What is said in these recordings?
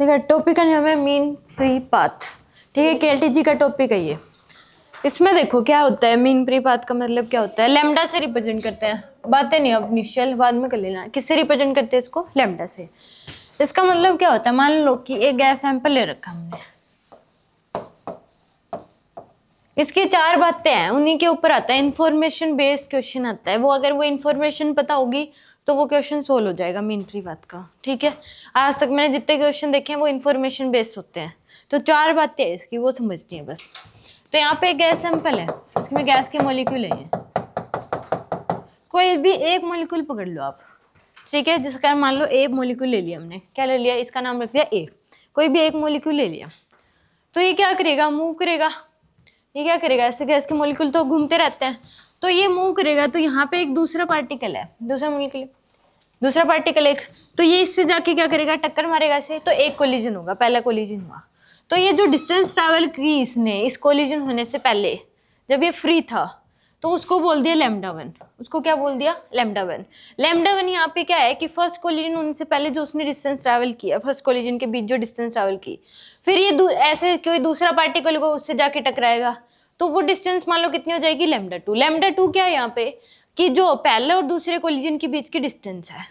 देखो टॉपिक का नाम है मीन फ्री पाथ। ठीक है, केएलटीजी का टॉपिक है ये। इसमें देखो क्या होता है, मीन फ्री पाथ का मतलब क्या होता है, लैम्डा से रिप्रेजेंट करते हैं। बातें नहीं अब इनिशियल बाद में कर लेना। किससे रिप्रेजेंट करते हैं इसको, लैम्डा से। इसका मतलब क्या होता है, मान लो कि एक गैस सैंपल ले रखा हमने, इसकी 4 बातें हैं, उन्हीं के ऊपर आता है इंफॉर्मेशन बेस्ड क्वेश्चन आता है। वो अगर वो इंफॉर्मेशन पता होगी तो वो क्वेश्चन सोल्व हो जाएगा मीन फ्री पाथ का। ठीक है, आज तक मैंने जितने क्वेश्चन देखे हैं वो इंफॉर्मेशन बेस्ड होते हैं। तो 4 बातें हैं इसकी, वो समझनी है बस। तो यहाँ पे एक गैस सैंपल है, इसमें गैस के मॉलिक्यूल है। कोई भी एक मॉलिक्यूल पकड़ लो आप, ठीक है, जिसका मान लो ए मॉलिक्यूल ले लिया हमने। क्या ले लिया, इसका नाम रख दिया ए। कोई भी एक मॉलिक्यूल ले लिया तो ये क्या करेगा, मूव करेगा। ये क्या करेगा, ऐसे गैस के मॉलिक्यूल तो घूमते रहते हैं, तो ये मूव करेगा। तो यहाँ पे एक दूसरा पार्टिकल है, दूसरा मॉलिक्यूल, दूसरा पार्टिकल एक, तो ये इससे जाके क्या करेगा, टक्कर मारेगा इसे, तो एक कोलिजन होगा, पहला कोलिजन हुआ। तो ये जो डिस्टेंस ट्रैवल की इसने इस कोलिजन होने से पहले, जब ये फ्री था, तो उसको बोल दिया लैम्डा वन। उसको क्या बोल दिया, लैम्डा वन। लैम्डा वन यहाँ पे क्या है कि फर्स्ट कोलिजन होने से पहले जो उसने डिस्टेंस ट्रैवल किया, फर्स्ट कोलिजन के बीच जो डिस्टेंस ट्रैवल की, फिर ये ऐसे कोई दूसरा पार्टिकल को उससे जाके टकराएगा, तो वो डिस्टेंस मान लो कितनी हो जाएगी, लैम्डा टू। लैम्डा टू क्या है यहाँ पे, कि जो पहले और दूसरे कोलिजन के बीच की डिस्टेंस है।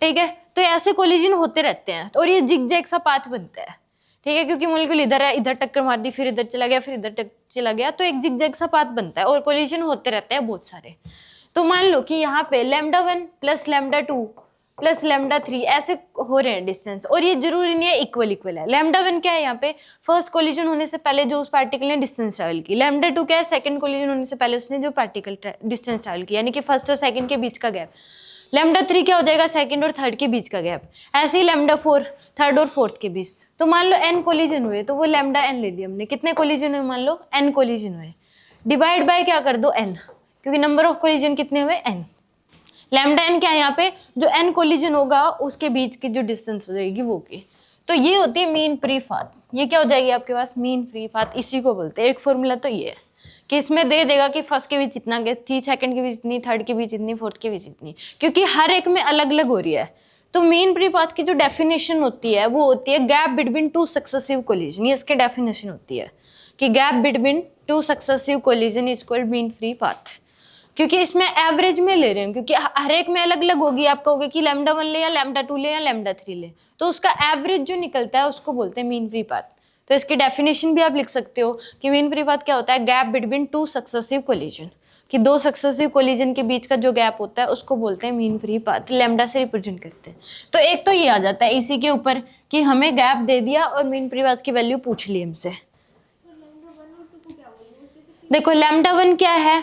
ठीक है, तो ऐसे कोलिजन होते रहते हैं और ये जिग जैग सा पाथ बनता है। ठीक है, क्योंकि मॉलिक्यूल इधर है, इधर टक्कर मार दी, फिर इधर चला गया, फिर इधर चला गया, तो एक जिग जैग सा पाथ बनता है और कोलिजन होते रहते हैं बहुत सारे। तो मान लो कि यहाँ पे lambda one plus lambda two plus lambda three ऐसे हो रहे हैं डिस्टेंस, और ये जरूरी नहीं है इक्वल इक्वल है। लैम्डा वन क्या है, यहाँ पे फर्स्ट कोलिजन होने से पहले जो उस पार्टिकल ने डिस्टेंस ट्रैवल की। लैम्डा टू क्या है, सेकंड कोलिजन होने से पहले उसने जो पार्टिकल डिस्टेंस ट्रैवल की, यानी कि फर्स्ट और सेकंड के बीच का गैप। लैम्डा थ्री क्या हो जाएगा, सेकंड और थर्ड के बीच का गैप। ऐसे ही लैम्डा फोर थर्ड और फोर्थ के बीच। तो मान लो एन कोलिजन हुए, तो वो लैम्डा एन ले लिया हमने। कितने कोलिजन हुए, मान लो एन कोलिजन हुए, डिवाइड बाय क्या कर दो, एन, क्योंकि नंबर ऑफ कोलिजन कितने हुए, एन। लैम्डा एन क्या है यहाँ पे, जो एन कोलिजन होगा उसके बीच की जो डिस्टेंस हो जाएगी वो की। तो ये होती है मीन फ्री पाथ। ये क्या हो जाएगी आपके पास, मीन फ्री पाथ, इसी को बोलते हैं। एक फॉर्मूला तो ये है कि इसमें दे देगा कि फर्स्ट के बीच इतना थी, सेकंड के बीच इतनी, थर्ड के बीच इतनी, फोर्थ के बीच इतनी, क्योंकि हर एक में अलग अलग हो रही है। तो मीन फ्री पाथ की जो डेफिनेशन होती है वो होती है gap between two successive collision. ये इसकी डेफिनेशन होती है कि gap between two successive collision is called mean free path. क्योंकि इसमें एवरेज में ले रहे हैं, क्योंकि हर एक में अलग अलग होगी। आप कहोगे कि लैम्डा वन ले या लैम्डा टू ले या लैम्डा थ्री ले, तो उसका एवरेज जो निकलता है उसको बोलते हैं मीन फ्री पाथ। तो इसकी डेफिनेशन भी आप लिख सकते हो कि मीन फ्री पाथ क्या होता है, gap between two successive collision, कि दो सक्सेसिव कोलिजन के बीच का जो गैप होता है उसको बोलते हैं मीन फ्री पाथ। लैम्डा से रिप्रेजेंट करते हैं। तो एक तो ये आ जाता है इसी के ऊपर कि हमें गैप दे दिया और मीन फ्री पाथ की वैल्यू पूछ ली हमसे। देखो लैम्डा वन क्या है,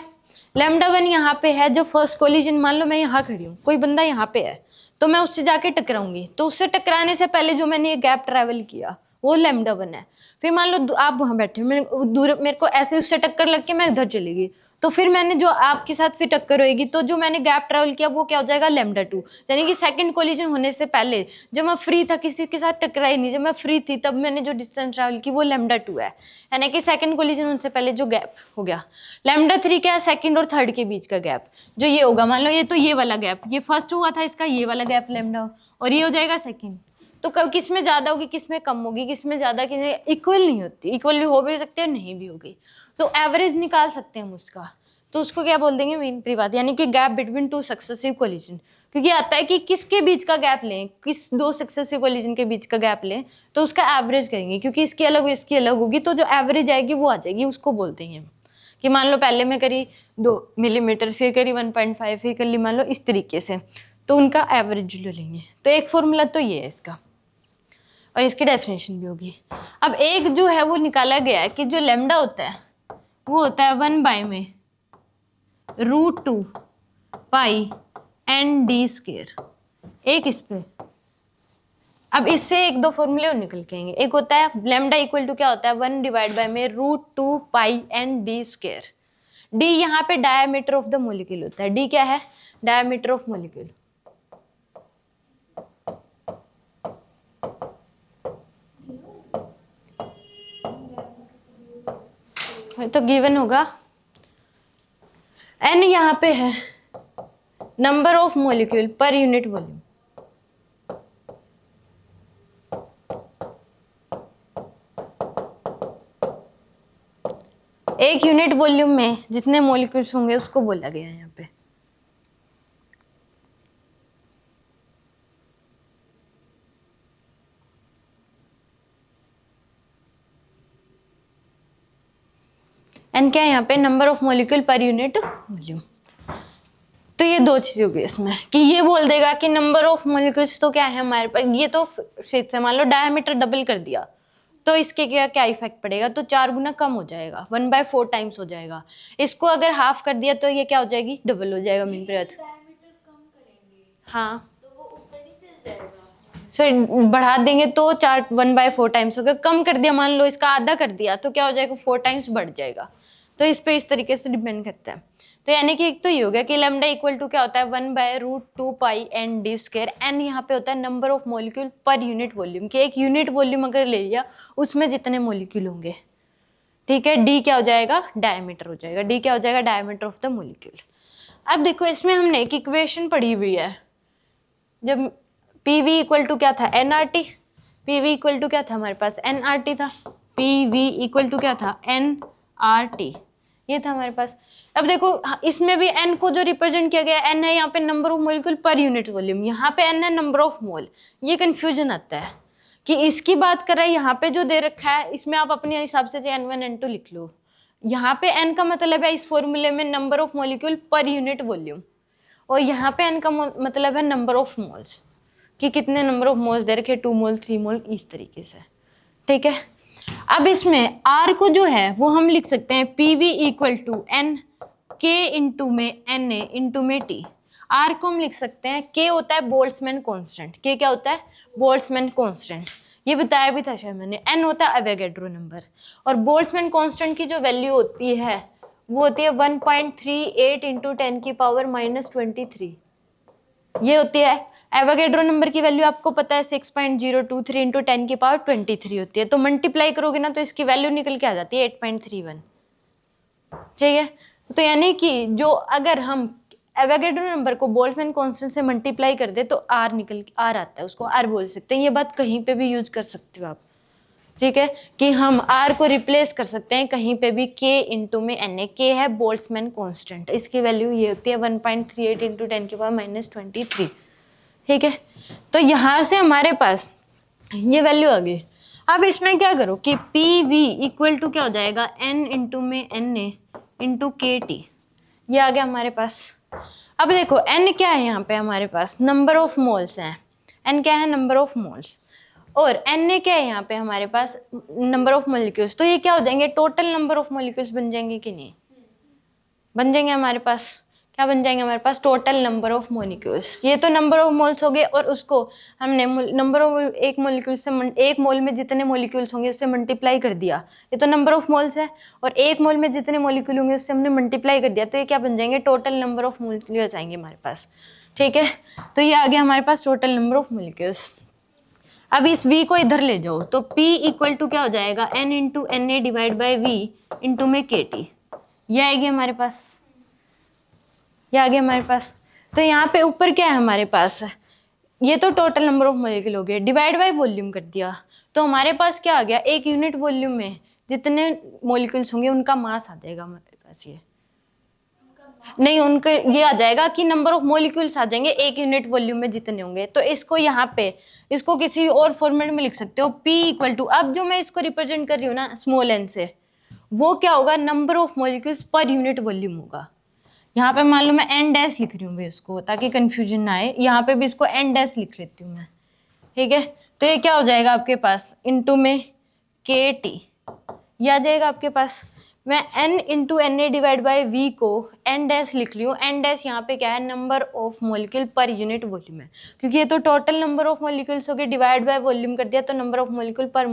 लैम्डा वन यहाँ पे है जो फर्स्ट कोलिजन। मान लो मैं यहाँ खड़ी हूँ, कोई बंदा यहाँ पे है, तो मैं उससे जाके टकराऊंगी, तो उससे टकराने से पहले जो मैंने ये गैप ट्रैवल किया वो लैम्डा वन है। फिर मान लो आप वहां बैठे हो, मेरे को ऐसे उससे टक्कर लग के मैं इधर चली गई, तो फिर मैंने जो आपके साथ फिर टक्कर होगी, तो जो मैंने गैप ट्रैवल किया वो क्या हो जाएगा, लैम्डा टू। यानी कि सेकंड कोलिजन होने से पहले जब मैं फ्री था, किसी के साथ टकराई नहीं, जब मैं फ्री थी तब मैंने जो डिस्टेंस ट्रैवल की वो लैम्डा टू है। यानी कि सेकंड कोलिजन होने से पहले जो गैप हो गया। लैम्डा थ्री क्या है, सेकंड और थर्ड के बीच का गैप, जो ये होगा, मान लो ये तो ये वाला गैप, ये फर्स्ट हुआ था इसका, ये वाला गैप लैम्डा, और ये हो जाएगा सेकंड। तो कब किस में ज्यादा होगी, किस में कम होगी, किस में ज्यादा, किस में इक्वल नहीं होती। इक्वल भी हो भी सकती है, नहीं भी होगी, तो एवरेज निकाल सकते हैं हम उसका। तो उसको क्या बोल देंगे, मीन फ्री पाथ, यानी कि gap between two successive collision. क्योंकि आता है कि किसके बीच का गैप लें, किस दो सक्सेसिव कोलिजन के बीच का गैप लें, तो उसका एवरेज करेंगे, क्योंकि इसकी अलग इसकी अलग होगी, तो जो एवरेज आएगी वो आ जाएगी, उसको बोलते हैं हम। कि मान लो पहले मैं करी 2 मिलीमीटर, फिर करी 1.5, फिर कर ली मान लो इस तरीके से, तो उनका एवरेज ले लेंगे। तो एक फॉर्मूला तो ये है इसका, और इसकी डेफिनेशन भी होगी। अब एक जो है वो निकाला गया है कि जो लैम्डा होता है वो होता है 1 बाय में √2 पाई एन डी स्क्वायर। एक इस पे, अब इससे एक दो फॉर्मूले और निकल के आएंगे। एक होता है लैम्डा इक्वल टू क्या होता है, 1 डिवाइड बाय में √2 pi N D square. D यहाँ पे डायमीटर ऑफ द मॉलिक्यूल होता है। डी क्या है, डायमीटर ऑफ मॉलिक्यूल। तो गिवन होगा एन, यहाँ पे है number of molecule per unit volume. एक यूनिट वॉल्यूम में जितने मॉलिक्यूल्स होंगे उसको बोला गया है यहाँ पे। एन क्या है यहाँ पे? Number of molecule per unit volume. तो ये दो चीजें होगी इसमें कि ये बोल देगा कि नंबर ऑफ मॉलिक्यूल्स तो क्या है हमारे पास, ये तो शीट से मान लो डायमीटर डबल कर दिया तो इसके क्या क्या इफेक्ट पड़ेगा, तो 4 गुना कम हो जाएगा, 1/4 टाइम्स हो जाएगा। इसको अगर हाफ कर दिया तो ये क्या हो जाएगी? डबल हो जाएगा मीन प्रयत्न। हाँ सो बढ़ा देंगे तो 1/4 टाइम्स हो गया। कम कर दिया, मान लो इसका आधा कर दिया तो क्या हो जाएगा? 4 टाइम्स बढ़ जाएगा। तो इस पे इस तरीके से डिपेंड करता है। तो यानी कि एक तो ये हो गया कि लैम्डा इक्वल टू क्या होता है? 1/√2 pi N D square. N यहाँ पे होता है number of molecule per unit volume, कि एक यूनिट वॉल्यूम अगर ले लिया उसमें जितने मॉलिक्यूल होंगे। ठीक है, डी क्या हो जाएगा? डायमीटर हो जाएगा। डी क्या हो जाएगा? Diameter of the molecule. अब देखो इसमें हमने एक इक्वेशन पढ़ी हुई है, जब पीवी इक्वल टू क्या था? एनआरटी। पीवी इक्वल टू क्या था हमारे पास? एनआरटी था। पीवी इक्वल टू क्या था? एनआरटी, ये था हमारे पास। अब देखो इसमें भी एन को जो रिप्रेजेंट किया गया, एन है यहाँ पे number of molecule per unit volume, यहाँ पे एन है नंबर ऑफ मोल। ये कंफ्यूजन आता है कि इसकी बात कर रहा है, यहाँ पे जो दे रखा है इसमें आप अपने हिसाब से N1 N2 लिख लो। यहाँ पे एन का मतलब है इस फॉर्मूले में number of molecule per unit volume, और यहाँ पे एन का मतलब है नंबर ऑफ मोल्स, कि कितने नंबर ऑफ मोल्स दे रखे, 2 मोल 3 मोल, इस तरीके से। ठीक है, अब इसमें आर को जो है वो हम लिख सकते हैं पीवी इक्वल टू एन के इंटू में एन ए इंटू में टी। आर को हम लिख सकते हैं, के होता है बोल्ट्जमैन कांस्टेंट। के क्या होता है? बोल्ट्जमैन कांस्टेंट, ये बताया भी था शायद मैंने। एन होता है एवोगैड्रो नंबर, और बोल्ट्जमैन कांस्टेंट की जो वैल्यू होती है वो होती है 1.38 इंटू 10⁻⁻23। ये होती है एवोगैड्रो नंबर की वैल्यू, आपको पता है 6.023 इंटू 10⁻23 होती है। तो मल्टीप्लाई करोगे ना तो इसकी वैल्यू निकल के आ जाती है 8.31। चाहिए तो यानी कि जो अगर हम एवोगैड्रो नंबर को बोल्ट्जमैन कांस्टेंट से मल्टीप्लाई कर दे तो आर आता है, उसको आर बोल सकते हैं। ये बात कहीं पे भी यूज कर सकते हो आप। ठीक है, कि हम आर को रिप्लेस कर सकते हैं कहीं पे भी के इंटू में एन ए। के है बोल्ट्जमैन कांस्टेंट, इसकी वैल्यू ये होती है 1.38 इंटू 10⁻⁻23। ठीक है, तो यहाँ से हमारे पास ये वैल्यू आ गई। अब इसमें क्या करो कि पी वी इक्वल टू क्या हो जाएगा? एन इंटू में एन ए इंटू के टी, ये आ गया हमारे पास। अब देखो एन क्या है यहाँ पे हमारे पास? नंबर ऑफ मोल्स हैं। एन क्या है? Number of moles. और एन ए क्या है यहाँ पे हमारे पास? Number of molecules. तो ये क्या हो जाएंगे? टोटल नंबर ऑफ मॉलिक्यूल्स बन जाएंगे कि नहीं? बन जाएंगे हमारे पास। क्या बन जाएंगे हमारे पास? Total number of molecules. ये तो नंबर ऑफ मोल्स हो गए, और उसको हमने नंबर ऑफ एक मॉलिक्यूल से एक मोल में जितने मॉलिक्यूल्स होंगे उससे मल्टीप्लाई कर दिया, ये तो नंबर ऑफ मोल्स है। और एक मोल में जितने मॉलिक्यूल होंगे उससे हमने मल्टीप्लाई कर दिया, तो ये क्या बन जाएंगे? टोटल नंबर ऑफ मॉलिक्यूल्स आएंगे हमारे पास। ठीक है, तो ये आ गया हमारे पास टोटल नंबर ऑफ मॉलिक्यूल्स। अब इस v को इधर ले जाओ तो p इक्वल टू क्या हो जाएगा? n into N A divide by V into में के टी, ये आएगी हमारे पास। ये आ गया हमारे पास। तो यहाँ पे ऊपर क्या है हमारे पास? ये तो टोटल नंबर ऑफ मॉलिक्यूल हो गए, डिवाइड बाय वॉल्यूम कर दिया तो हमारे पास क्या आ गया? एक यूनिट वॉल्यूम में जितने मॉलिक्यूल्स होंगे उनका मास आ जाएगा हमारे पास। ये नहीं, उनके ये आ जाएगा कि नंबर ऑफ मॉलिक्यूल्स आ जाएंगे एक यूनिट वॉल्यूम में जितने होंगे। तो इसको यहाँ पे इसको किसी और फॉर्मेट में लिख सकते हो, p इक्वल टू, अब जो मैं इसको रिप्रेजेंट कर रही हूँ ना स्मॉल n से, वो क्या होगा? Number of molecules per unit volume होगा। यहाँ पे मान लो मैं एन डैश लिख रही हूँ भाई उसको, ताकि कंफ्यूजन ना आए, यहाँ पे भी इसको एन डैश लिख लेती हूँ मैं। ठीक है, तो ये क्या हो जाएगा आपके पास? इंटू में के टी, ये आ जाएगा आपके पास। मैं n into N A divide by V को एन डैश लिख ली हूँ। एन डैश यहाँ पे क्या है? Number of molecule per unit volume है, क्योंकि ये तो टोटल नंबर ऑफ मॉलिक्यूल्स हो गए, डिवाइड बाय वॉल्यूम कर दिया तो नंबर ऑफ मॉलिक्यूल पर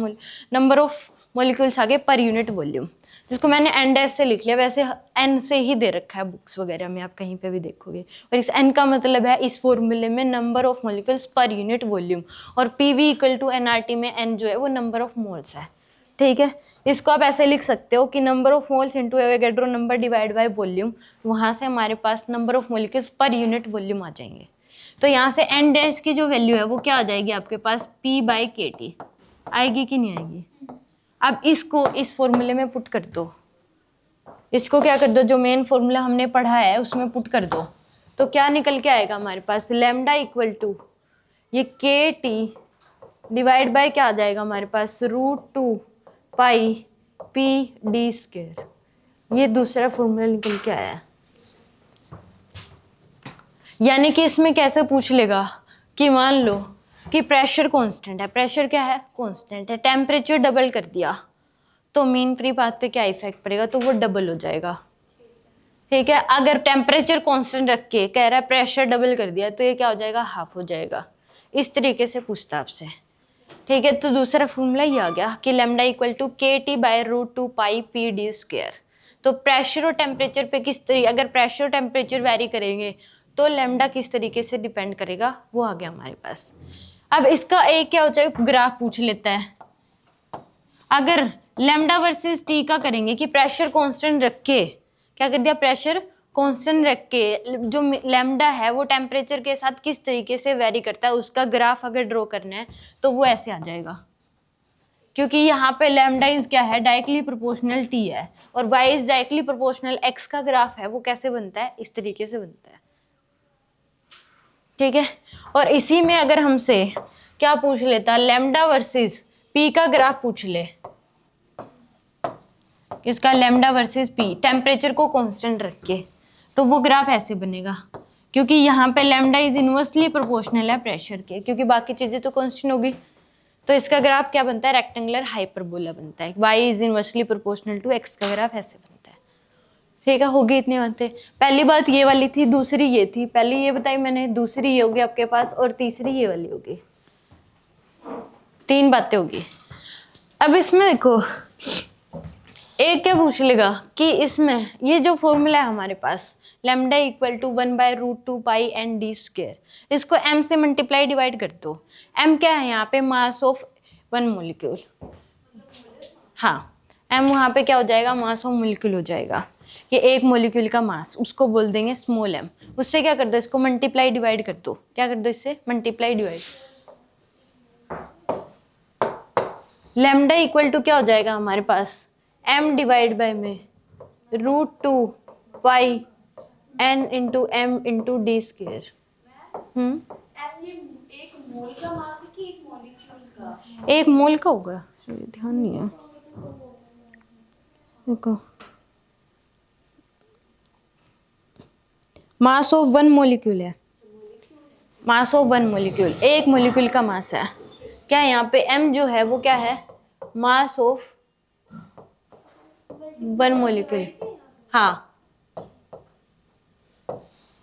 नंबर ऑफ मॉलिक्यूल्स आ गए पर यूनिट वॉल्यूम, जिसको मैंने एन डैश से लिख लिया। वैसे एन से ही दे रखा है बुक्स वगैरह में, आप कहीं पे भी देखोगे। और इस एन का मतलब है इस फॉर्मूले में number of molecules per unit volume, और P V equal to N R T में एन जो है वो नंबर ऑफ मोल्स है। ठीक है, इसको आप ऐसे लिख सकते हो कि number of moles into Avogadro number divide by volume, वहाँ से हमारे पास number of molecules per unit volume आ जाएंगे। तो यहाँ से एन डैश की जो वैल्यू है वो क्या आ जाएगी आपके पास? पी बाई के टी आएगी कि नहीं आएगी? अब इसको इस फॉर्मूले में पुट कर दो, इसको क्या कर दो, जो मेन फॉर्मूला हमने पढ़ा है उसमें पुट कर दो, तो क्या निकल के आएगा हमारे पास, लैम्डा इक्वल टू ये के टी डिवाइड बाय क्या आ जाएगा हमारे पास, √2 पाई पी डी स्क्वायर। ये दूसरा फॉर्मूला निकल के आया है। यानी कि इसमें कैसे पूछ लेगा कि मान लो कि प्रेशर कांस्टेंट है, प्रेशर क्या है, कांस्टेंट है, टेम्परेचर डबल कर दिया तो मीन फ्री पाथ पे क्या इफेक्ट पड़ेगा, तो वो डबल हो जाएगा। ठीक है, अगर टेम्परेचर कांस्टेंट रख के कह रहा है प्रेशर डबल कर दिया तो ये क्या हो जाएगा, हाफ हो जाएगा। इस तरीके से पूछता आपसे। ठीक है, तो दूसरा फॉर्मूला ये आ गया कि लैम्डा इक्वल टू के टी बाय √2 पाई पी डी स्क्वायर। तो प्रेशर और टेम्परेचर पे किस तरीके, अगर प्रेशर और टेम्परेचर वेरी करेंगे तो लैम्डा किस तरीके से डिपेंड करेगा, वो आ गया हमारे पास। अब इसका एक क्या हो जाएगा, ग्राफ पूछ लेता है। अगर लैम्डा वर्सेस टी का करेंगे कि प्रेशर कांस्टेंट रख के, क्या कर दिया, प्रेशर कांस्टेंट रख के जो लैम्डा है वो टेम्परेचर के साथ किस तरीके से वेरी करता है, उसका ग्राफ अगर ड्रॉ करना है तो वो ऐसे आ जाएगा। क्योंकि यहाँ पे लैम्डा इज क्या है, डायरेक्टली प्रोपोर्शनल टी है, और Y is directly proportional X का ग्राफ है वो कैसे बनता है, इस तरीके से बनता है। ठीक है, और इसी में अगर हमसे क्या पूछ लेता, लैम्डा वर्सेस पी का ग्राफ पूछ ले, इसका लैम्डा वर्सेस पी टेम्परेचर को कांस्टेंट रख के, तो वो ग्राफ ऐसे बनेगा। क्योंकि यहाँ पे लैम्डा इज इनवर्सली प्रोपोर्शनल है प्रेशर के, क्योंकि बाकी चीजें तो कांस्टेंट होगी, तो इसका ग्राफ क्या बनता है, रेक्टेंगुलर हाइपरबोला बनता है। y is inversely proportional to x का ग्राफ ऐसे बनता है। ठीक है, होगी इतनी बातें। पहली बात ये वाली थी, दूसरी ये थी, पहली ये बताई मैंने, दूसरी ये होगी आपके पास, और तीसरी ये वाली होगी। 3 बातें होगी। अब इसमें देखो, एक क्या पूछ लेगा कि इसमें ये जो फॉर्मूला है हमारे पास, lambda equal to 1/√2 pi N D square, इसको m से मल्टीप्लाई डिवाइड कर दो। m क्या है यहाँ पे, मास ऑफ 1 मोलिक्यूल। हाँ, m वहाँ पे क्या हो जाएगा, मास ऑफ मोलिक्यूल हो जाएगा। ये एक मोलिक्यूल का मास, उसको बोल देंगे स्मॉल m। उससे क्या कर दो, इसको मल्टीप्लाई डिवाइड कर दो। क्या कर दो, इससे multiply divide. Lambda equal to क्या हो जाएगा हमारे पास, m डिवाइड बाय में √2 पाई n into m into D square. एक मोल का मास है कि एक मॉलिक्यूल का? एक मोल का होगा, ध्यान नहीं है। देखो, मास ऑफ 1 मोलिक्यूल है, मास ऑफ 1 मोलिक्यूल, एक मोलिक्यूल का मास है। क्या है यहाँ पे m जो है वो क्या है, मास ऑफ 1 मोलिक्यूल। हाँ,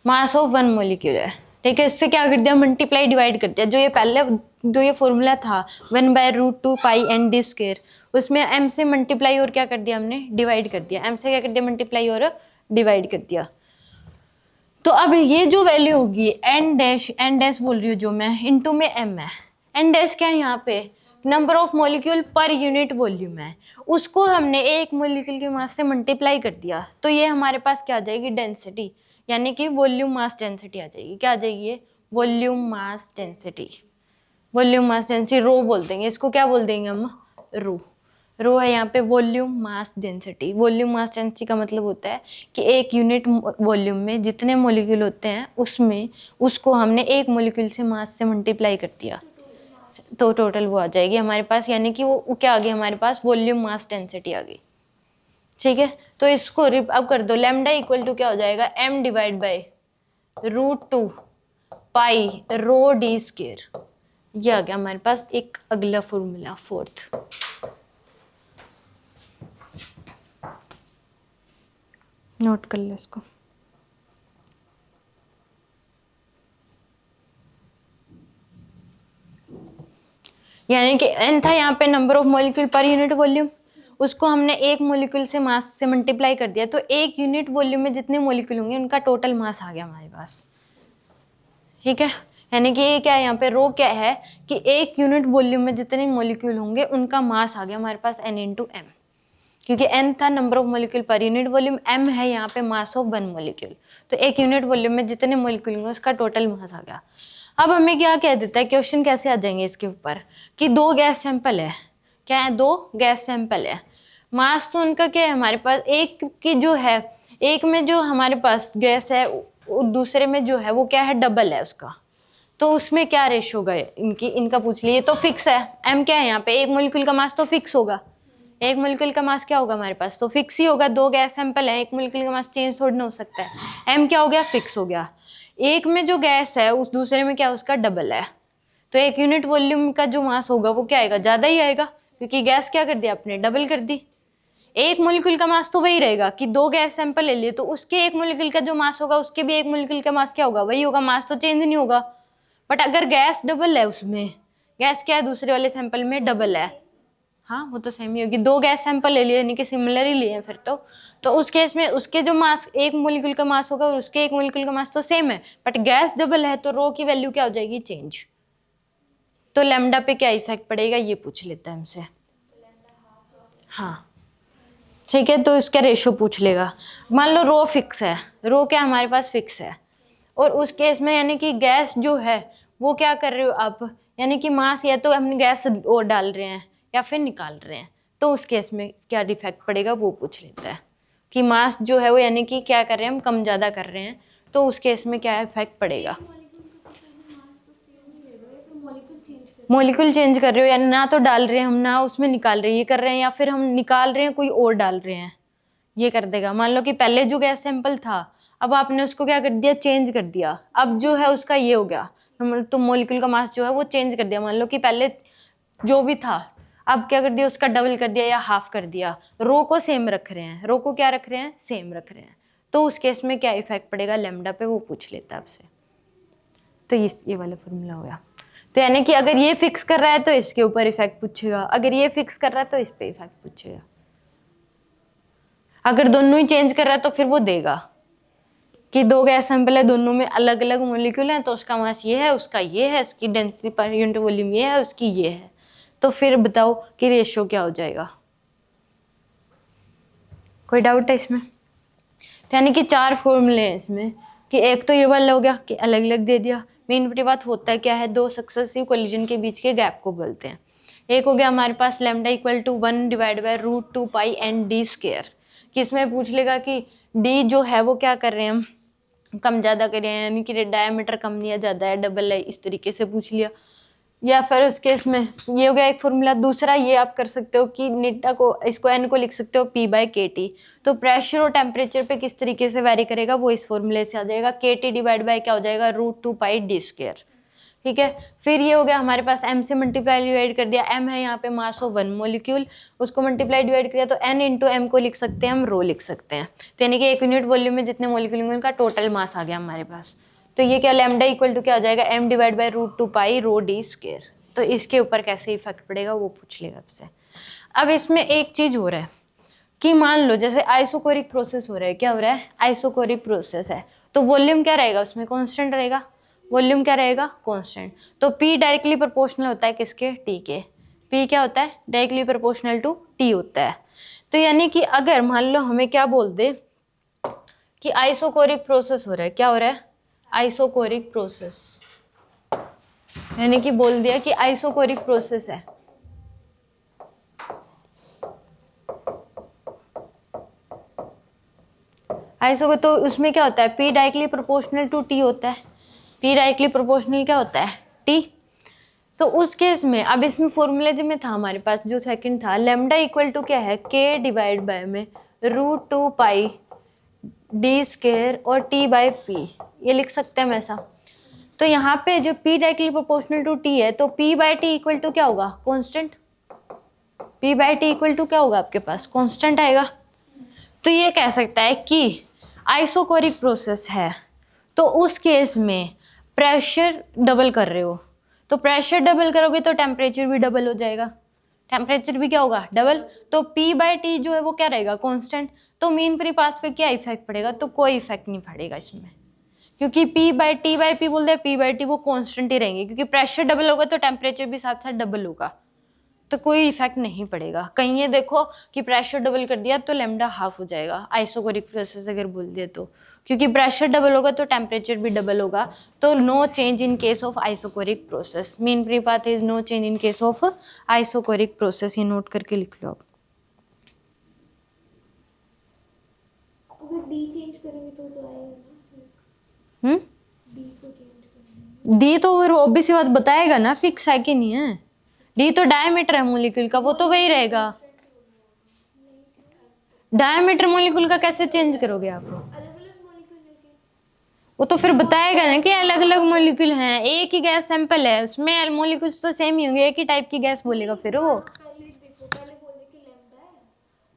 मास ऑफ 1 मोलिक्यूल है। ठीक है, इससे क्या कर दिया, मल्टीप्लाई डिवाइड कर दिया। जो ये पहले जो ये फॉर्मूला था 1/√2 पाई एन डी स्क्वायर, उसमें m से मल्टीप्लाई और क्या कर दिया हमने, डिवाइड कर दिया। m से क्या कर दिया, मल्टीप्लाई और डिवाइड कर दिया। तो अब ये जो वैल्यू होगी n डैश बोल रही हूँ जो मैं, इंटू में m है। n डैश क्या है यहाँ पे, number of molecule per unit volume है, उसको हमने एक मॉलिक्यूल के मास से मल्टीप्लाई कर दिया, तो ये हमारे पास क्या आ जाएगी, डेंसिटी, यानी कि वॉल्यूम मास डेंसिटी आ जाएगी। क्या आ जाएगी ये, volume mass density. Volume mass density rho बोल देंगे इसको, क्या बोल देंगे हम, रो। रो है यहाँ पे volume mass density. Volume mass density का मतलब होता है कि एक यूनिट वॉल्यूम में जितने मॉलिक्यूल होते हैं उसमें उसको हमने एक मॉलिक्यूल से मास से मल्टीप्लाई कर दिया, तो टोटल वो आ जाएगी हमारे पास, यानी कि वो क्या आ गई हमारे पास, वॉल्यूम मास डेंसिटी आ गई। ठीक है, तो इसको अब कर दो, लैम्डा इक्वल टू क्या हो जाएगा, m divide by √2 pi rho D square. ये आ गया हमारे पास एक अगला फॉर्मूला, 4th। नोट कर लो इसको। यानी कि n था यहाँ पे number of molecule per unit volume, उसको हमने एक मॉलिक्यूल से मास से मल्टीप्लाई कर दिया, तो एक यूनिट वॉल्यूम में जितने मॉलिक्यूल होंगे उनका टोटल मास आ गया हमारे पास। ठीक है, यानी कि ये क्या है यहाँ पे, रो क्या है कि एक यूनिट वॉल्यूम में जितने मॉलिक्यूल होंगे उनका मास आ गया हमारे पास n इंटू m, क्योंकि n था number of molecule per unit volume, m है यहाँ पे मास ऑफ 1 मॉलिक्यूल, तो एक यूनिट वॉल्यूम में जितने मॉलिक्यूल होंगे उसका टोटल मास आ गया। अब हमें क्या कह देता है, क्वेश्चन कैसे आ जाएंगे इसके ऊपर कि 2 गैस सैंपल है, क्या है, 2 गैस सैंपल है, मास तो उनका क्या है हमारे पास, एक की जो है, एक में जो हमारे पास गैस है दूसरे में जो है वो क्या है, डबल है उसका। तो उसमें क्या रेशो होगा इनकी, इनका पूछ लिए तो फिक्स है। एम क्या है यहाँ पे, एक मोलिक्यूल का मास तो फिक्स होगा, एक मोलिक्यूल का मास क्या होगा हमारे पास, तो फिक्स ही होगा। दो गैस सैंपल है, एक मोलिक्यूल का मास चेंज थोड़ी ना हो सकता है। एम क्या हो गया, फिक्स हो गया। एक में जो गैस है उस दूसरे में क्या उसका डबल है, तो एक यूनिट वॉल्यूम का जो मास होगा वो क्या आएगा, ज्यादा ही आएगा, क्योंकि गैस क्या कर दिया आपने, डबल कर दी। एक मोलिक्यूल का मास तो वही रहेगा कि दो गैस सैंपल ले लिए तो उसके एक मोलिक्यूल का जो मास होगा उसके भी एक मोलिक्यूल का मास क्या होगा, वही होगा, मास तो चेंज नहीं होगा। बट अगर गैस डबल है, उसमें गैस क्या है दूसरे वाले सैंपल में डबल है, हाँ वो तो सेम ही होगी, दो गैस सैंपल ले लिए यानी कि सिमिलर ही लिए हैं फिर तो उस केस में उसके जो मास एक मोलिक्यूल का मास होगा और उसके एक मोलिक्यूल का मास तो सेम है, बट गैस डबल है तो रो की वैल्यू क्या हो जाएगी, चेंज। तो लैम्डा पे क्या इफेक्ट पड़ेगा ये पूछ लेता है हमसे। हाँ ठीक है, तो इसका रेशो पूछ लेगा। मान लो रो फिक्स है, रो क्या हमारे पास फिक्स है, और उस केस में यानी कि गैस जो है वो क्या कर रहे हो आप, यानी कि मास या तो हम गैस और डाल रहे हैं या फिर निकाल रहे हैं, तो उस केस में क्या डिफेक्ट पड़ेगा वो पूछ लेता है कि मास जो है वो यानी कि क्या कर रहे हैं हम, कम ज़्यादा कर रहे हैं, तो उस केस में क्या इफेक्ट पड़ेगा। मॉलिक्यूल चेंज कर रहे हो, यानी ना तो डाल रहे हैं हम ना उसमें निकाल रहे हैं, ये कर रहे हैं, या फिर हम निकाल रहे हैं कोई और डाल रहे हैं, ये कर देगा। मान लो कि पहले जो गैस सैंपल था अब आपने उसको क्या कर दिया, चेंज कर दिया, अब जो है उसका ये हो गया, तो मॉलिक्यूल का मास जो है वो चेंज कर दिया। मान लो कि पहले जो भी था अब क्या कर दिया, उसका डबल कर दिया या हाफ कर दिया, रो को सेम रख रहे हैं, रो को क्या रख रहे हैं, सेम रख रहे हैं, तो उस केस में क्या इफेक्ट पड़ेगा लैम्डा पे वो पूछ लेता है आपसे। तो ये वाला फॉर्मूला हो गया। तो यानी कि अगर ये फिक्स कर रहा है तो इसके ऊपर इफेक्ट पूछेगा, अगर ये फिक्स कर रहा है तो इस पे इफेक्ट पूछेगा, अगर दोनों ही चेंज कर रहा है तो फिर वो देगा कि दो गैस सैंपल है, दोनों में अलग अलग मॉलिक्यूल हैं, तो उसका मास ये है, उसका ये है, उसकी डेंसिटी पर यूनिट वॉल्यूम ये है, उसकी ये है, तो फिर बताओ कि रेशियो क्या हो जाएगा। कोई डाउट है इसमें? तो यानी कि चार फॉर्मूले हैं इसमें, कि एक तो ये वाला हो गया कि अलग अलग दे दिया, मेन बड़ी बात होता है क्या है, दो सक्सेसिव कोलिजन के बीच के गैप को बोलते हैं। एक हो गया हमारे पास lambda equal to 1 divide by root 2 pi N D square, कि इसमें पूछ लेगा कि डी जो है वो क्या कर रहे हैं हम, कम ज़्यादा कर रहे हैं, यानी कि डायमीटर कम नहीं है ज़्यादा है डबल है, इस तरीके से पूछ लिया। या फिर उस केस में ये हो गया एक फॉर्मूला। दूसरा ये आप कर सकते हो कि नीटा को, इसको एन को लिख सकते हो पी बाय के टी, तो प्रेशर और टेम्परेचर पे किस तरीके से वैरी करेगा वो इस फॉर्मूले से आ जाएगा, के टी डिवाइड बाय क्या हो जाएगा, रूट 2 पाई डी स्क्वायर। ठीक है, फिर ये हो गया हमारे पास एम से मल्टीप्लाई डिवाइड कर दिया, एम है यहाँ पे मास ऑफ 1 मॉलिक्यूल, उसको मल्टीप्लाई डिवाइड किया तो एन इंटू एम को लिख सकते हैं हम रो लिख सकते हैं, तो यानी कि एक यूनिट वॉल्यूम में जितने मॉलिक्यूल होंगे उनका टोटल मास आ गया हमारे पास। तो ये क्या लैम्डा इक्वल टू क्या हो जाएगा, M divide by root 2 pi rho D square. तो इसके ऊपर कैसे इफेक्ट पड़ेगा वो पूछ लेगा आपसे। अब इसमें एक चीज हो रहा है कि मान लो जैसे आइसोकोरिक प्रोसेस हो रहा है, क्या हो रहा है, आइसोकोरिक प्रोसेस है, तो वॉल्यूम क्या रहेगा उसमें, कांस्टेंट रहेगा, वॉल्यूम क्या रहेगा, कांस्टेंट। तो P डायरेक्टली प्रोपोर्शनल होता है किसके, T के, P क्या होता है, डायरेक्टली प्रोपोर्शनल टू T होता है। तो यानी कि अगर मान लो हमें क्या बोल दे कि आइसोकोरिक प्रोसेस हो रहा है, क्या हो रहा है, आइसोकोरिक प्रोसेस, यानी कि बोल दिया कि आइसोकोरिक प्रोसेस है, आइसो, तो उसमें क्या होता है, P directly proportional to T होता है, P डायरेक्टली प्रोपोर्शनल क्या होता है, T। तो उस केस में अब इसमें फॉर्मूले जो में था हमारे पास जो सेकंड था, लैम्डा इक्वल टू क्या है, K डिवाइड बाय में रूट 2 पाई डी स्क्वायर और T बाय P, ये लिख सकते हैं हम ऐसा। तो यहाँ पे जो P directly proportional to T है तो P by T equal to क्या होगा, constant, P by T equal to क्या होगा आपके पास, कांस्टेंट आएगा। तो ये कह सकता है कि आइसोकोरिक प्रोसेस है, तो उस केस में प्रेशर डबल कर रहे हो, तो प्रेशर डबल करोगे तो टेम्परेचर भी डबल हो जाएगा, टेम्परेचर भी क्या होगा, डबल, तो P बाय T जो है वो क्या रहेगा, कांस्टेंट। तो मीन फ्री पाथ पे क्या इफेक्ट पड़ेगा, तो कोई इफेक्ट नहीं पड़ेगा इसमें, क्योंकि P बाय T बोलते हैं, P बाय T वो कांस्टेंट ही रहेंगे, क्योंकि प्रेशर डबल होगा तो टेम्परेचर भी साथ साथ डबल होगा, तो कोई इफेक्ट नहीं पड़ेगा। कहीं ये देखो कि प्रेशर डबल कर दिया तो लैम्डा हाफ हो जाएगा, आइसोकोरिक प्रोसेस अगर बोल दिया तो, क्योंकि प्रेशर डबल होगा तो टेम्परेचर भी डबल होगा, तो no change in case of isochoric process, mean free path is no change in case of isochoric process, ये नोट करके लिख लो आप। डी तो फिर ऑब्वियस सी बात बताएगा ना फिक्स है कि नहीं है। डी तो डायमीटर है मॉलिक्यूल का, वो तो वही रहेगा। डायमीटर मॉलिक्यूल का कैसे चेंज करोगे आप? वो तो फिर बताएगा ना कि अलग अलग मॉलिक्यूल हैं, एक ही गैस सैंपल है उसमें मॉलिक्यूल्स तो सेम ही होंगे, एक ही टाइप की गैस बोलेगा फिर वो। पहले देखो, पहले बोल दे कि लैम्डा है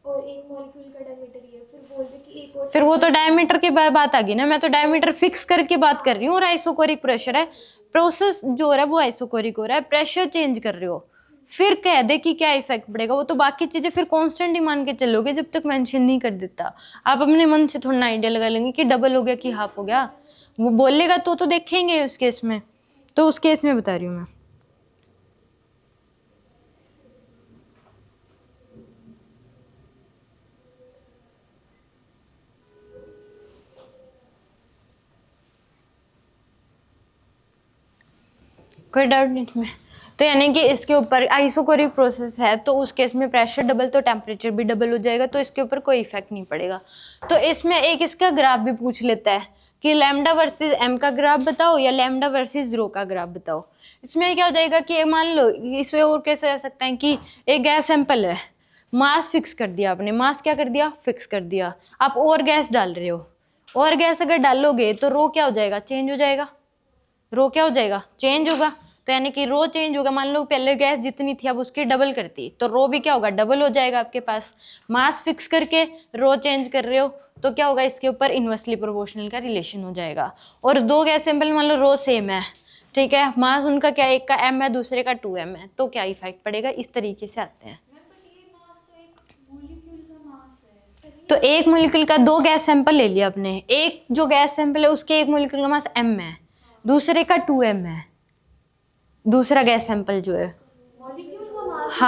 और एक मॉलिक्यूल का डायमीटर ही है, फिर बोल दे कि एक और। फिर वो तो डायमीटर की बात आ गई ना, मैं तो डायमीटर फिक्स करके बात कर रही हूँ। और आइसोकोरिक प्रेशर है, प्रोसेस जो हो रहा है वो आइसोकोरिक हो रहा है, प्रेशर चेंज कर रहे हो, फिर कह दे कि क्या इफेक्ट पड़ेगा। वो तो बाकी चीजें फिर कांस्टेंट ही मान के चलोगे जब तक मेंशन नहीं कर देता। आप अपने मन से थोड़ा आइडिया लगा लेंगे कि डबल हो गया कि हाफ हो गया, वो बोलेगा तो देखेंगे उस केस में। तो उस केस में बता रही हूँ मैं। कोई डाउट नहीं तुम्हें? तो यानी कि इसके ऊपर आइसोकोरिक प्रोसेस है तो उस केस में प्रेशर डबल तो टेम्परेचर भी डबल हो जाएगा, तो इसके ऊपर कोई इफेक्ट नहीं पड़ेगा। तो इसमें एक इसका ग्राफ भी पूछ लेता है कि लैम्डा वर्सेस एम का ग्राफ बताओ या लैम्डा वर्सेस रो का ग्राफ बताओ। इसमें क्या हो जाएगा कि मान लो इसमें और कैसे आ सकता है कि एक गैस सैंपल है, मास फिक्स कर दिया आपने, मास क्या कर दिया, फिक्स कर दिया। आप और गैस डाल रहे हो, और गैस अगर डालोगे तो रो क्या हो जाएगा, चेंज हो जाएगा। रो क्या हो जाएगा, चेंज होगा। तो यानी कि रो चेंज होगा, मान लो पहले गैस जितनी थी अब उसकी डबल करती तो रो भी क्या होगा, डबल हो जाएगा आपके पास। मास फिक्स करके रो चेंज कर रहे हो तो क्या होगा, इसके ऊपर इन्वर्सली प्रोपोर्शनल का रिलेशन हो जाएगा। और दो गैस सैंपल मान लो रो सेम है, ठीक है, मास उनका क्या, एक का m है दूसरे का 2m है, तो क्या इफेक्ट पड़ेगा, इस तरीके से आते हैं। तो एक मॉलिक्यूल का दो गैस सैंपल ले लिया आपने, एक जो गैस सैंपल है उसके एक मॉलिक्यूल का मास m है, दूसरे का 2m है, दूसरा गैस सैंपल जो है। मॉलिक्यूल का मास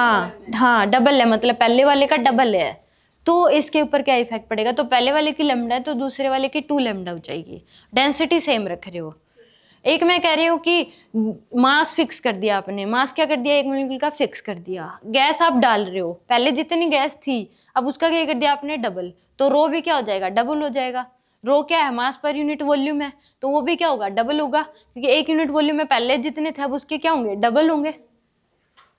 हाँ डबल है, मतलब पहले वाले का डबल है। तो इसके ऊपर क्या इफेक्ट पड़ेगा, तो पहले वाले की लैम्डा है तो दूसरे वाले की 2 लैम्डा हो जाएगी, डेंसिटी सेम रख रहे हो। एक मैं कह रही हूँ कि मास फिक्स कर दिया आपने, मास क्या कर दिया, एक मॉलिक्यूल का फिक्स कर दिया। गैस आप डाल रहे हो, पहले जितनी गैस थी अब उसका क्या कर दिया आपने, डबल, तो रो भी क्या हो जाएगा, डबल हो जाएगा। रो क्या है, मास पर यूनिट वॉल्यूम है, तो वो भी क्या होगा, डबल होगा, क्योंकि एक यूनिट वॉल्यूम में पहले जितने थे अब उसके क्या होंगे, डबल होंगे,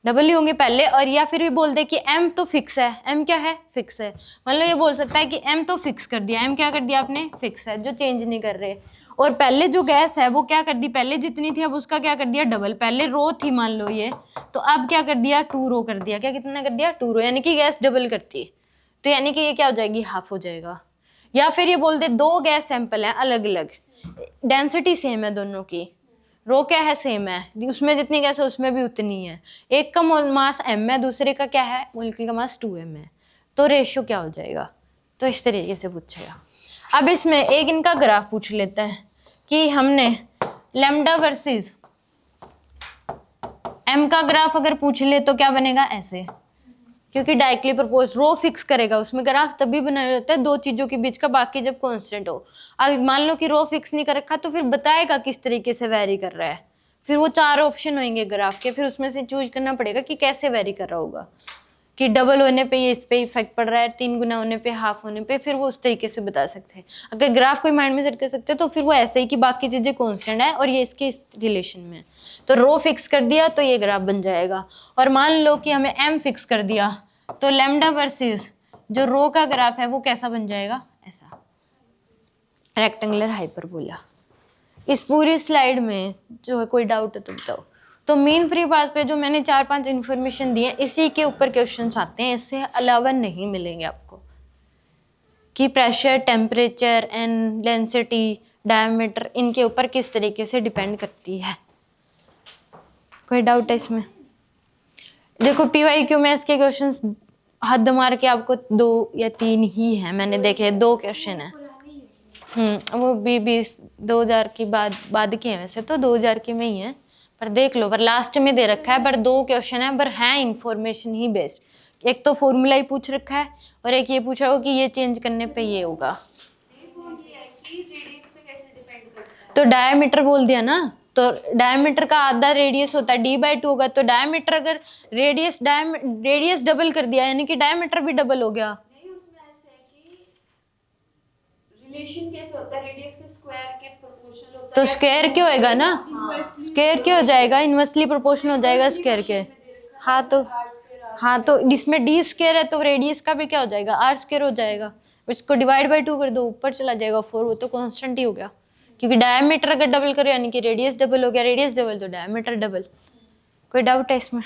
डबल ही होंगे पहले। और या फिर भी बोल दे कि m तो फिक्स है, m क्या है, फिक्स है। मान लो ये बोल सकता है कि m तो फिक्स कर दिया, m क्या कर दिया आपने, फिक्स है, जो चेंज नहीं कर रहे। और पहले जो गैस है वो क्या कर दी, पहले जितनी थी अब उसका क्या कर दिया, डबल। पहले रो थी मान लो ये, तो अब क्या कर दिया, 2 रो कर दिया। क्या कितना कर दिया, 2 रो, यानी कि गैस डबल करती, तो यानी कि ये क्या हो जाएगी, हाफ हो जाएगा। या फिर ये बोल दे दो गैस सैंपल है अलग अलग, डेंसिटी सेम है दोनों की, रो क्या है, सेम है, उसमें जितनी गैस है उसमें भी उतनी है, एक का मास m है दूसरे का क्या है, मॉलिक्यूल का मास 2m है, तो रेशियो क्या हो जाएगा। तो इस तरीके से पूछेगा। अब इसमें एक इनका ग्राफ पूछ लेते हैं कि हमने लैम्डा वर्सेस m का ग्राफ अगर पूछ ले तो क्या बनेगा, ऐसे, क्योंकि डायरेक्टली प्रपोज रो फिक्स करेगा उसमें ग्राफ तभी बनाया जाता है दो चीजों के बीच का, बाकी जब कांस्टेंट हो। अगर मान लो कि रो फिक्स नहीं कर रखा तो फिर बताएगा किस तरीके से वेरी कर रहा है, फिर वो 4 ऑप्शन होंगे ग्राफ के, फिर उसमें से चूज करना पड़ेगा कि कैसे वेरी कर रहा होगा, कि डबल होने पे ये इस पे इफेक्ट पड़ रहा है, 3 गुना होने पे, हाफ होने पे, फिर वो उस तरीके से बता सकते हैं। अगर ग्राफ कोई माइंड में सेट कर सकते हैं तो फिर वो ऐसे ही कि बाकी चीजें कांस्टेंट है और ये इसके रिलेशन में, तो रो फिक्स कर दिया तो ये ग्राफ बन जाएगा। और मान लो कि हमें m फिक्स कर दिया तो लैम्डा वर्सेस जो रो का ग्राफ है वो कैसा बन जाएगा, ऐसा, रेक्टेंगुलर हाइपरबोला। इस पूरी स्लाइड में जो है कोई डाउट है तो बताओ। तो मेन फ्री बात पे जो मैंने 4-5 इन्फॉर्मेशन दी है इसी के ऊपर क्वेश्चंस आते हैं, इससे अलावा नहीं मिलेंगे आपको, कि pressure, temperature and density, diameter, इनके ऊपर किस तरीके से डिपेंड करती है। कोई डाउट है इसमें? देखो PYQ में इसके क्वेश्चंस हद मार के आपको 2 या 3 ही है, मैंने देखे 2 क्वेश्चन है। वो भी 2000 की बाद के हैं, वैसे तो 2000 के में ही है, पर देख लो, पर लास्ट में दे रखा है, पर 2 क्वेश्चन है, पर है इंफॉर्मेशन ही बेस्ड। एक तो फॉर्मूला ही पूछ रखा है और एक ये पूछा हो कि ये चेंज करने पे ये होगा। तो डायमीटर बोल दिया ना, तो डायमीटर का आधा रेडियस होता है, d/2 होगा, तो डायमीटर अगर रेडियस डबल कर दिया यानी कि डायमीटर भी डबल हो गया। नहीं, उसमें ऐसे है कि रिलेशन कैसे होता है, रेडियस के स्क्वायर के प्रोपोर्शनल होता तो है। स्क्वायर क्या होएगा ना, स्क्वायर क्या हो जाएगा, इनवर्सली प्रोपोर्शनल हो जाएगा स्क्वायर के। हाँ तो इसमें डी स्क्वायर है तो रेडियस का भी क्या हो जाएगा, आर स्क्वायर हो जाएगा। इसको डिवाइड बाय 2 कर दो, ऊपर चला जाएगा 4, वो तो कांस्टेंट ही हो गया, क्योंकि डायमीटर अगर डबल करो यानी कि रेडियस डबल हो गया, रेडियस डबल तो डायमीटर डबल। कोई डाउट है इसमें?